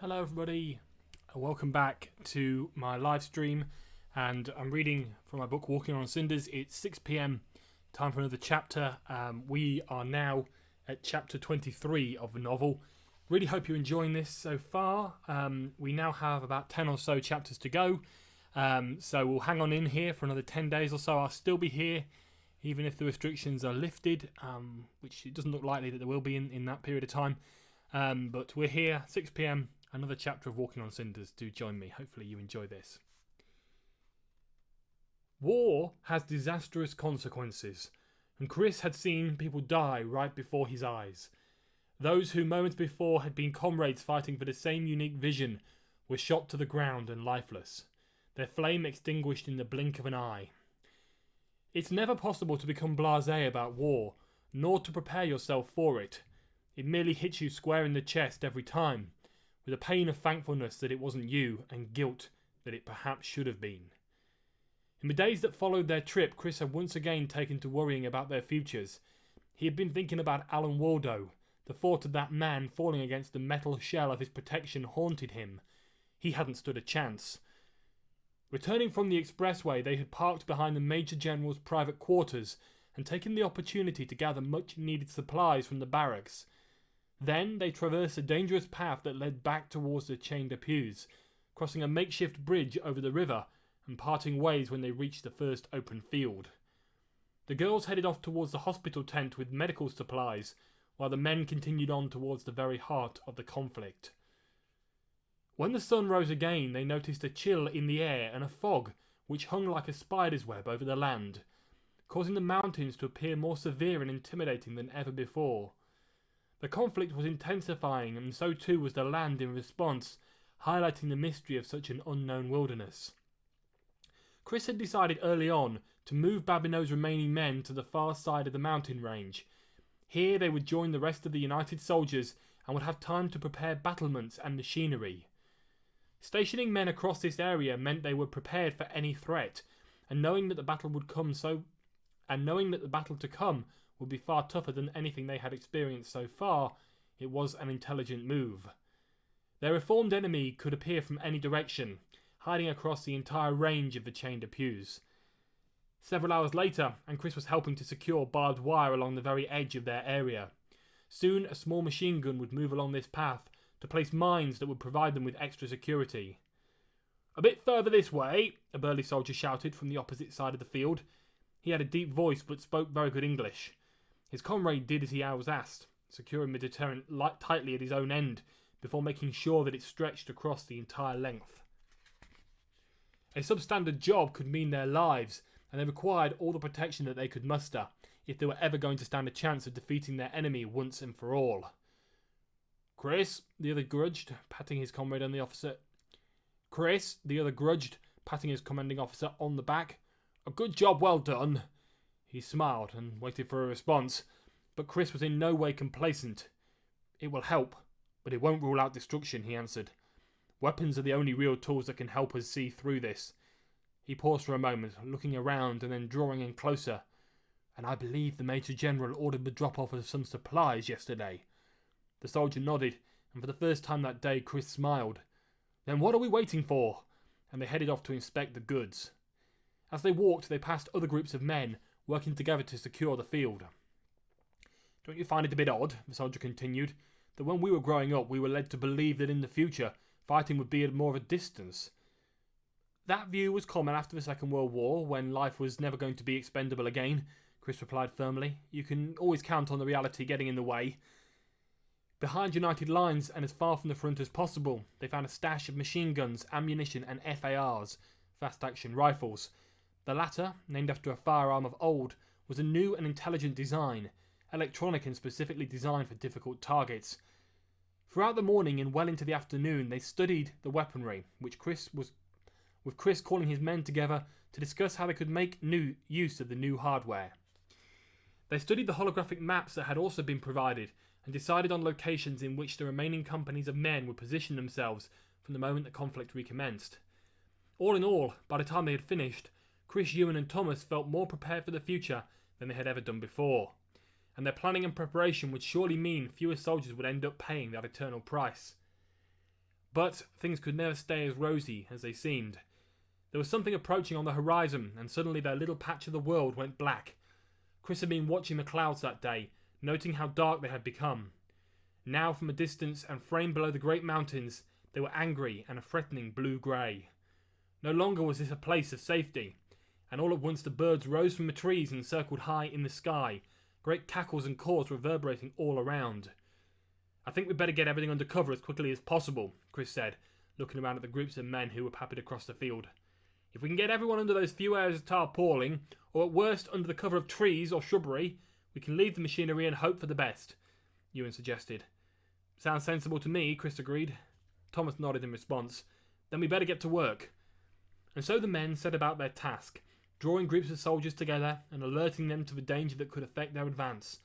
Hello everybody, and welcome back to my live stream, and I'm reading from my book Walking on Cinders. It's 6 p.m, time for another chapter. We are now at chapter 23 of the novel. Really hope you're enjoying this so far. We now have about 10 or so chapters to go, so we'll hang on in here for another 10 days or so. I'll still be here even if the restrictions are lifted, which it doesn't look likely that there will be in that period of time. But we're here, 6 p.m, another chapter of Walking on Cinders. Do join me. Hopefully you enjoy this. War has disastrous consequences, and Chris had seen people die right before his eyes. Those who moments before had been comrades fighting for the same unique vision were shot to the ground and lifeless, their flame extinguished in the blink of an eye. It's never possible to become blasé about war, nor to prepare yourself for it. It merely hits you square in the chest every time, with a pain of thankfulness that it wasn't you, and guilt that it perhaps should have been. In the days that followed their trip, Chris had once again taken to worrying about their futures. He had been thinking about Alan Waldo. The thought of that man falling against the metal shell of his protection haunted him. He hadn't stood a chance. Returning from the expressway, they had parked behind the Major General's private quarters and taken the opportunity to gather much-needed supplies from the barracks. Then they traversed a dangerous path that led back towards the chained pews, crossing a makeshift bridge over the river and parting ways when they reached the first open field. The girls headed off towards the hospital tent with medical supplies, while the men continued on towards the very heart of the conflict. When the sun rose again, they noticed a chill in the air and a fog which hung like a spider's web over the land, causing the mountains to appear more severe and intimidating than ever before. The conflict was intensifying, and so too was the land in response, highlighting the mystery of such an unknown wilderness. Chris had decided early on to move Babineau's remaining men to the far side of the mountain range. Here they would join the rest of the United soldiers and would have time to prepare battlements and machinery. Stationing men across this area meant they were prepared for any threat, and knowing that the battle to come would be far tougher than anything they had experienced so far, it was an intelligent move. Their reformed enemy could appear from any direction, hiding across the entire range of the chained pews. Several hours later, and Chris was helping to secure barbed wire along the very edge of their area. Soon a small machine gun would move along this path to place mines that would provide them with extra security. "A bit further this way," a burly soldier shouted from the opposite side of the field. He had a deep voice but spoke very good English. His comrade did as he was asked, securing the deterrent tightly at his own end before making sure that it stretched across the entire length. A substandard job could mean their lives, and they required all the protection that they could muster if they were ever going to stand a chance of defeating their enemy once and for all. "Chris," the other grudged, patting his comrade on the officer. "Chris," the other grudged, patting his commanding officer on the back. "A good job well done." He smiled and waited for a response, but Chris was in no way complacent. "It will help, but it won't rule out destruction," he answered. "Weapons are the only real tools that can help us see through this." He paused for a moment, looking around and then drawing in closer. "And I believe the Major General ordered the drop-off of some supplies yesterday." The soldier nodded, and for the first time that day Chris smiled. "Then what are we waiting for?" And they headed off to inspect the goods. As they walked, they passed other groups of men working together to secure the field. "Don't you find it a bit odd," the soldier continued, "that when we were growing up we were led to believe that in the future fighting would be at more of a distance?" "That view was common after the Second World War, when life was never going to be expendable again," Chris replied firmly. "You can always count on the reality getting in the way." Behind United lines and as far from the front as possible, they found a stash of machine guns, ammunition and FARs, fast-action rifles. The latter, named after a firearm of old, was a new and intelligent design, electronic and specifically designed for difficult targets. Throughout the morning and well into the afternoon, they studied the weaponry, with Chris calling his men together to discuss how they could make new use of the new hardware. They studied the holographic maps that had also been provided and decided on locations in which the remaining companies of men would position themselves from the moment the conflict recommenced. All in all, by the time they had finished, Chris, Ewan and Thomas felt more prepared for the future than they had ever done before, and their planning and preparation would surely mean fewer soldiers would end up paying that eternal price. But things could never stay as rosy as they seemed. There was something approaching on the horizon, and suddenly their little patch of the world went black. Chris had been watching the clouds that day, noting how dark they had become. Now, from a distance and framed below the great mountains, they were angry and a threatening blue-grey. No longer was this a place of safety, and all at once the birds rose from the trees and circled high in the sky, great cackles and caws reverberating all around. "I think we'd better get everything under cover as quickly as possible," Chris said, looking around at the groups of men who were papped across the field. "If we can get everyone under those few areas of tarpaulin, or at worst under the cover of trees or shrubbery, we can leave the machinery and hope for the best," Ewan suggested. "Sounds sensible to me," Chris agreed. Thomas nodded in response. "Then we better get to work." And so the men set about their task, drawing groups of soldiers together and alerting them to the danger that could affect their advance.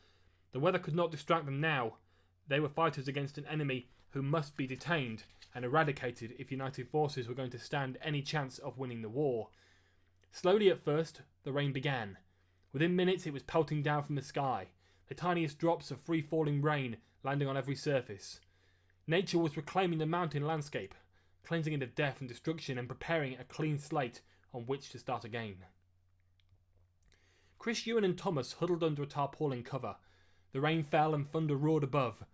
The weather could not distract them now. They were fighters against an enemy who must be detained and eradicated if united forces were going to stand any chance of winning the war. Slowly at first, the rain began. Within minutes it was pelting down from the sky, the tiniest drops of free-falling rain landing on every surface. Nature was reclaiming the mountain landscape, cleansing it of death and destruction and preparing a clean slate on which to start again. Chris, Ewan and Thomas huddled under a tarpaulin cover. The rain fell and thunder roared above.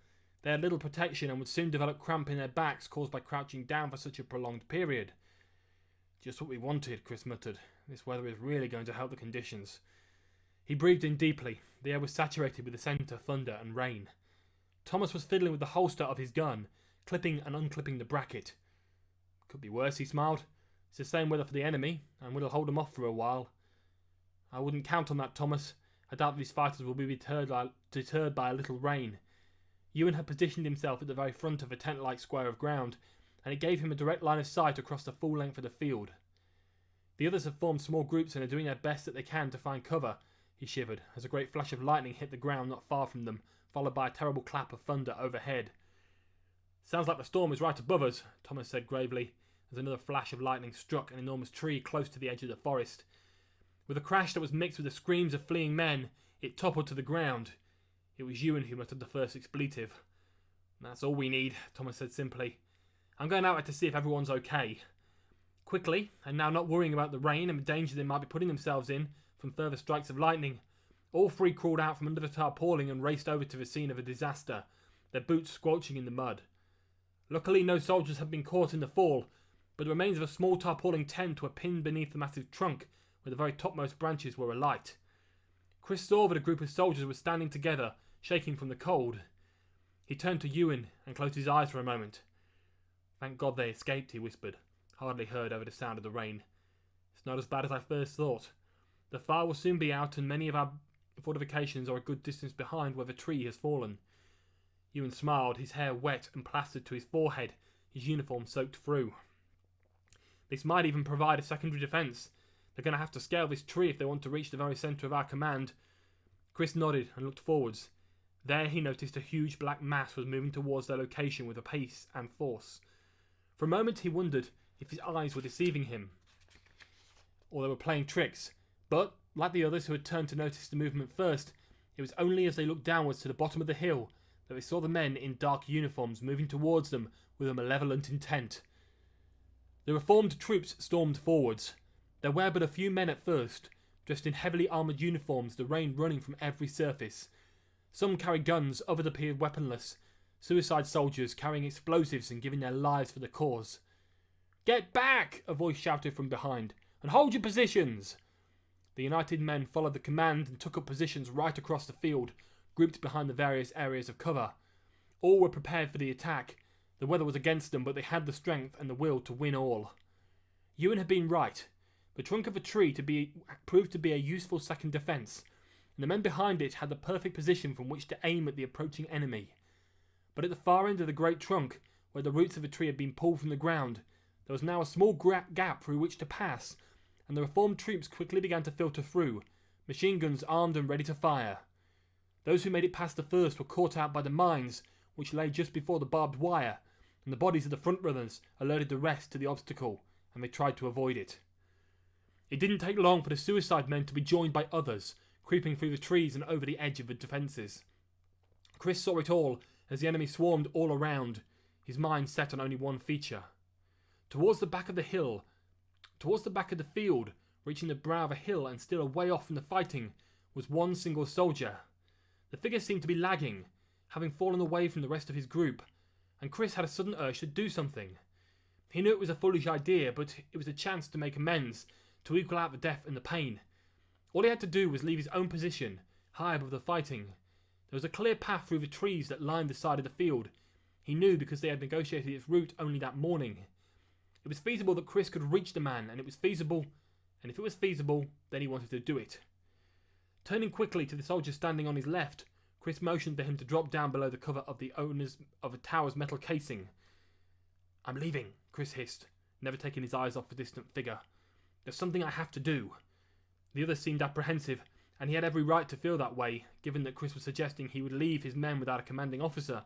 They had little protection and would soon develop cramp in their backs caused by crouching down for such a prolonged period. "Just what we wanted," Chris muttered. "This weather is really going to help the conditions." He breathed in deeply. The air was saturated with the scent of thunder and rain. Thomas was fiddling with the holster of his gun, clipping and unclipping the bracket. "Could be worse," he smiled. "It's the same weather for the enemy, and we'll hold them off for a while." "I wouldn't count on that, Thomas. I doubt these fighters will be deterred by a little rain." Ewan had positioned himself at the very front of a tent-like square of ground, and it gave him a direct line of sight across the full length of the field. "The others have formed small groups and are doing their best that they can to find cover," he shivered, as a great flash of lightning hit the ground not far from them, followed by a terrible clap of thunder overhead. "Sounds like the storm is right above us," Thomas said gravely, as another flash of lightning struck an enormous tree close to the edge of the forest. With a crash that was mixed with the screams of fleeing men, it toppled to the ground. It was Ewan who muttered the first expletive. "That's all we need," Thomas said simply. "I'm going out to see if everyone's okay." Quickly, and now not worrying about the rain and the danger they might be putting themselves in from further strikes of lightning, all three crawled out from under the tarpaulin and raced over to the scene of a disaster, their boots squelching in the mud. Luckily, no soldiers had been caught in the fall, but the remains of a small tarpaulin tent were pinned beneath the massive trunk, where the very topmost branches were alight. Chris saw that a group of soldiers were standing together, shaking from the cold. He turned to Ewan and closed his eyes for a moment. "Thank God they escaped," he whispered, hardly heard over the sound of the rain. "It's not as bad as I first thought. The fire will soon be out, and many of our fortifications are a good distance behind where the tree has fallen." Ewan smiled, his hair wet and plastered to his forehead, his uniform soaked through. "This might even provide a secondary defence. They're going to have to scale this tree if they want to reach the very centre of our command." Chris nodded and looked forwards. There he noticed a huge black mass was moving towards their location with a pace and force. For a moment he wondered if his eyes were deceiving him, or they were playing tricks, but, like the others who had turned to notice the movement first, it was only as they looked downwards to the bottom of the hill that they saw the men in dark uniforms moving towards them with a malevolent intent. The reformed troops stormed forwards. There were but a few men at first, dressed in heavily armoured uniforms, the rain running from every surface. Some carried guns, others appeared weaponless, suicide soldiers carrying explosives and giving their lives for the cause. "Get back!" a voice shouted from behind, "and hold your positions!" The united men followed the command and took up positions right across the field, grouped behind the various areas of cover. All were prepared for the attack. The weather was against them, but they had the strength and the will to win all. Ewan had been right. The trunk of a tree proved to be a useful second defence, and the men behind it had the perfect position from which to aim at the approaching enemy. But at the far end of the great trunk, where the roots of the tree had been pulled from the ground, there was now a small gap through which to pass, and the reformed troops quickly began to filter through, machine guns armed and ready to fire. Those who made it past the first were caught out by the mines, which lay just before the barbed wire, and the bodies of the front runners alerted the rest to the obstacle, and they tried to avoid it. It didn't take long for the suicide men to be joined by others, creeping through the trees and over the edge of the defences. Chris saw it all as the enemy swarmed all around. his mind set on only one feature. Towards the back of the field, reaching the brow of a hill and still a way off from the fighting, was one single soldier. The figure seemed to be lagging, having fallen away from the rest of his group, and Chris had a sudden urge to do something. He knew it was a foolish idea, but it was a chance to make amends, to equal out the death and the pain. All he had to do was leave his own position, high above the fighting. There was a clear path through the trees that lined the side of the field. He knew because they had negotiated its route only that morning. It was feasible that Chris could reach the man, and if it was feasible, then he wanted to do it. Turning quickly to the soldier standing on his left, Chris motioned for him to drop down below the cover of the owners of a tower's metal casing. "I'm leaving," Chris hissed, never taking his eyes off the distant figure. "There's something I have to do." The other seemed apprehensive, and he had every right to feel that way, given that Chris was suggesting he would leave his men without a commanding officer.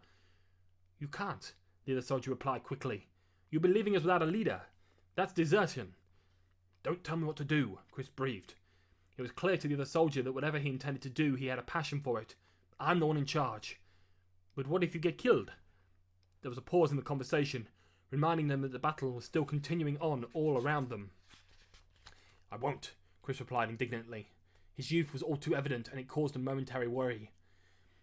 "You can't," the other soldier replied quickly. "You'll be leaving us without a leader. That's desertion." "Don't tell me what to do," Chris breathed. It was clear to the other soldier that whatever he intended to do, he had a passion for it. "I'm the one in charge." "But what if you get killed?" There was a pause in the conversation, reminding them that the battle was still continuing on all around them. "I won't," Chris replied indignantly. His youth was all too evident, and it caused a momentary worry.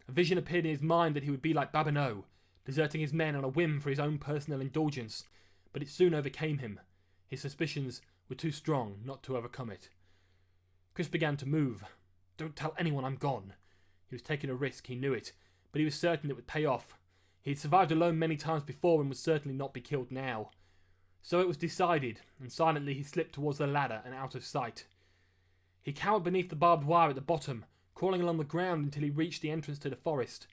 A vision appeared in his mind that he would be like Babineau, deserting his men on a whim for his own personal indulgence, but it soon overcame him. His suspicions were too strong not to overcome it. Chris began to move. "Don't tell anyone I'm gone." He was taking a risk, he knew it, but he was certain it would pay off. He had survived alone many times before and would certainly not be killed now. So it was decided, and silently he slipped towards the ladder and out of sight. He cowered beneath the barbed wire at the bottom, crawling along the ground until he reached the entrance to the forest.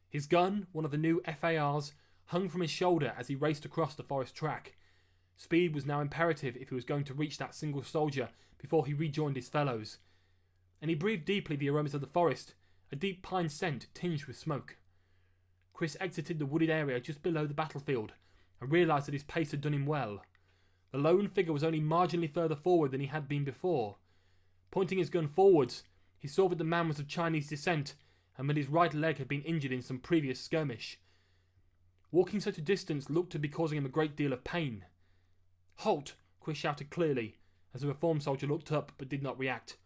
His gun, one of the new FARs, hung from his shoulder as he raced across the forest track. Speed was now imperative if he was going to reach that single soldier before he rejoined his fellows. And he breathed deeply the aromas of the forest, a deep pine scent tinged with smoke. Chris exited the wooded area just below the battlefield and realised that his pace had done him well. The lone figure was only marginally further forward than he had been before. Pointing his gun forwards, he saw that the man was of Chinese descent and that his right leg had been injured in some previous skirmish. Walking such a distance looked to be causing him a great deal of pain. "Halt!" Chris shouted clearly, as the reformed soldier looked up but did not react.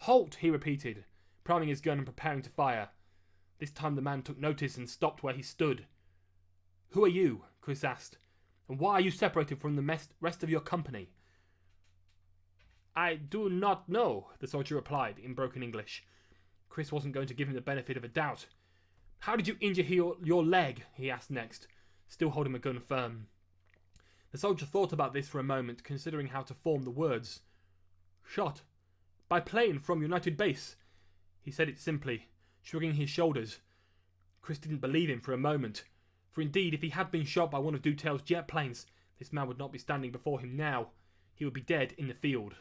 "Halt!" he repeated, priming his gun and preparing to fire. This time the man took notice and stopped where he stood. "Who are you?" Chris asked, "and why are you separated from the rest of your company?" "I do not know," the soldier replied in broken English. Chris wasn't going to give him the benefit of a doubt. "How did you injure your leg?" he asked next, still holding the gun firm. The soldier thought about this for a moment, considering how to form the words. "Shot. By plane from United Base." He said it simply, shrugging his shoulders. Chris didn't believe him for a moment, for indeed if he had been shot by one of Dutail's jet planes, this man would not be standing before him now. He would be dead in the field.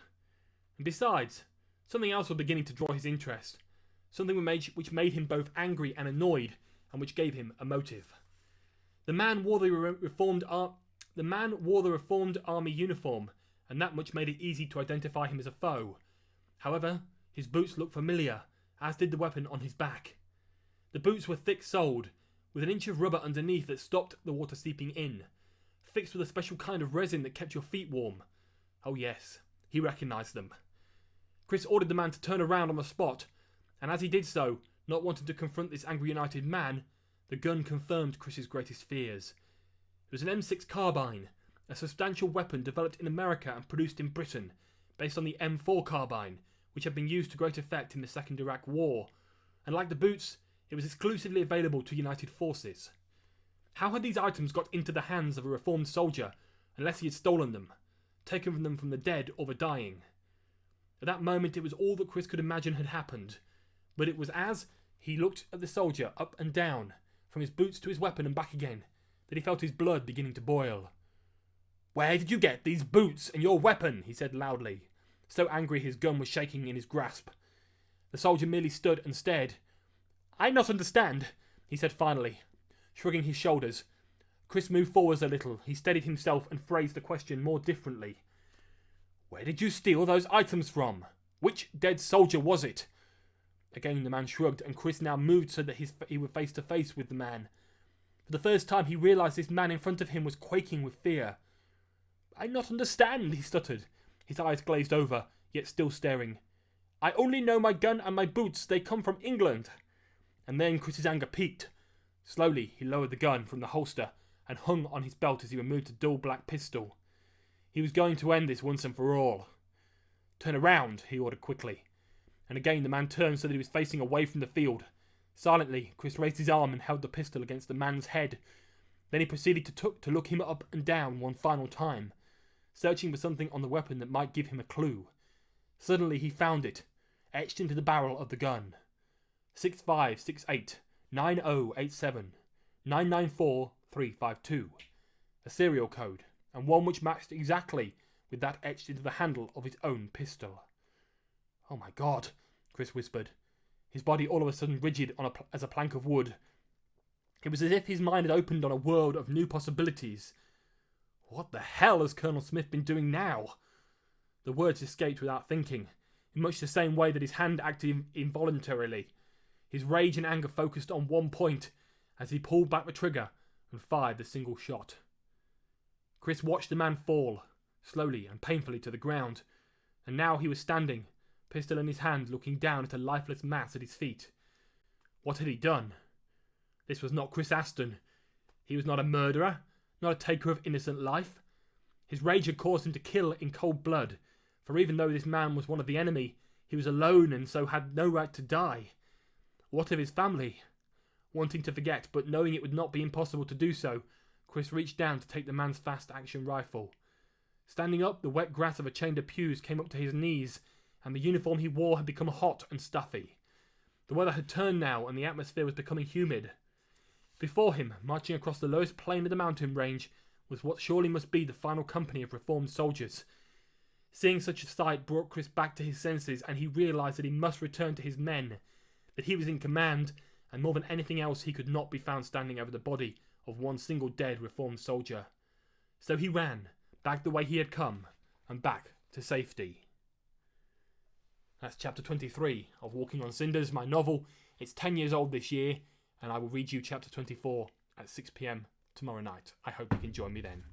And besides, something else was beginning to draw his interest. Something which made him both angry and annoyed, and which gave him a motive. The man wore the Reformed Army uniform, and that much made it easy to identify him as a foe. However, his boots looked familiar, as did the weapon on his back. The boots were thick-soled, with an inch of rubber underneath that stopped the water seeping in, fixed with a special kind of resin that kept your feet warm. Oh yes, he recognised them. Chris ordered the man to turn around on the spot, and as he did so, not wanting to confront this angry United man, the gun confirmed Chris's greatest fears. It was an M6 carbine, a substantial weapon developed in America and produced in Britain, based on the M4 carbine, which had been used to great effect in the Second Iraq War, and like the boots, it was exclusively available to United forces. How had these items got into the hands of a reformed soldier unless he had stolen them, taken them from the dead or the dying? At that moment it was all that Chris could imagine had happened, but it was as he looked at the soldier up and down, from his boots to his weapon and back again, that he felt his blood beginning to boil. "Where did you get these boots and your weapon?" he said loudly, so angry his gun was shaking in his grasp. The soldier merely stood and stared. "I not understand," he said finally, shrugging his shoulders. Chris moved forwards a little. He steadied himself and phrased the question more differently. "Where did you steal those items from? Which dead soldier was it?" Again the man shrugged, and Chris now moved so that he was face to face with the man. For the first time he realised this man in front of him was quaking with fear. "I not understand," he stuttered, his eyes glazed over, yet still staring. "I only know my gun and my boots. They come from England." And then Chris's anger peaked. Slowly he lowered the gun from the holster and hung on his belt as he removed a dull black pistol. He was going to end this once and for all. "Turn around," he ordered quickly. And again the man turned so that he was facing away from the field. Silently, Chris raised his arm and held the pistol against the man's head. Then he proceeded to look him up and down one final time, searching for something on the weapon that might give him a clue. Suddenly he found it, etched into the barrel of the gun. 6568 9087 994 352. A serial code, and one which matched exactly with that etched into the handle of his own pistol. "Oh my God," Chris whispered, his body all of a sudden rigid as a plank of wood. It was as if his mind had opened on a world of new possibilities. What the hell has Colonel Smith been doing now? The words escaped without thinking, in much the same way that his hand acted involuntarily. His rage and anger focused on one point as he pulled back the trigger and fired the single shot. Chris watched the man fall, slowly and painfully to the ground, and now he was standing, pistol in his hand, looking down at a lifeless mass at his feet. What had he done? This was not Chris Aston. He was not a murderer, not a taker of innocent life. His rage had caused him to kill in cold blood, for even though this man was one of the enemy, he was alone and so had no right to die. What of his family? Wanting to forget, but knowing it would not be impossible to do so, Chris reached down to take the man's fast-action rifle. Standing up, the wet grass of a chained pews came up to his knees, and the uniform he wore had become hot and stuffy. The weather had turned now, and the atmosphere was becoming humid. Before him, marching across the lowest plain of the mountain range, was what surely must be the final company of reformed soldiers. Seeing such a sight brought Chris back to his senses, and he realised that he must return to his men, that he was in command, and more than anything else he could not be found standing over the body of one single dead reformed soldier. So he ran, back the way he had come, and back to safety. That's chapter 23 of Walking on Cinders, my novel. It's 10 years old this year, and I will read you chapter 24 at 6 p.m. tomorrow night. I hope you can join me then.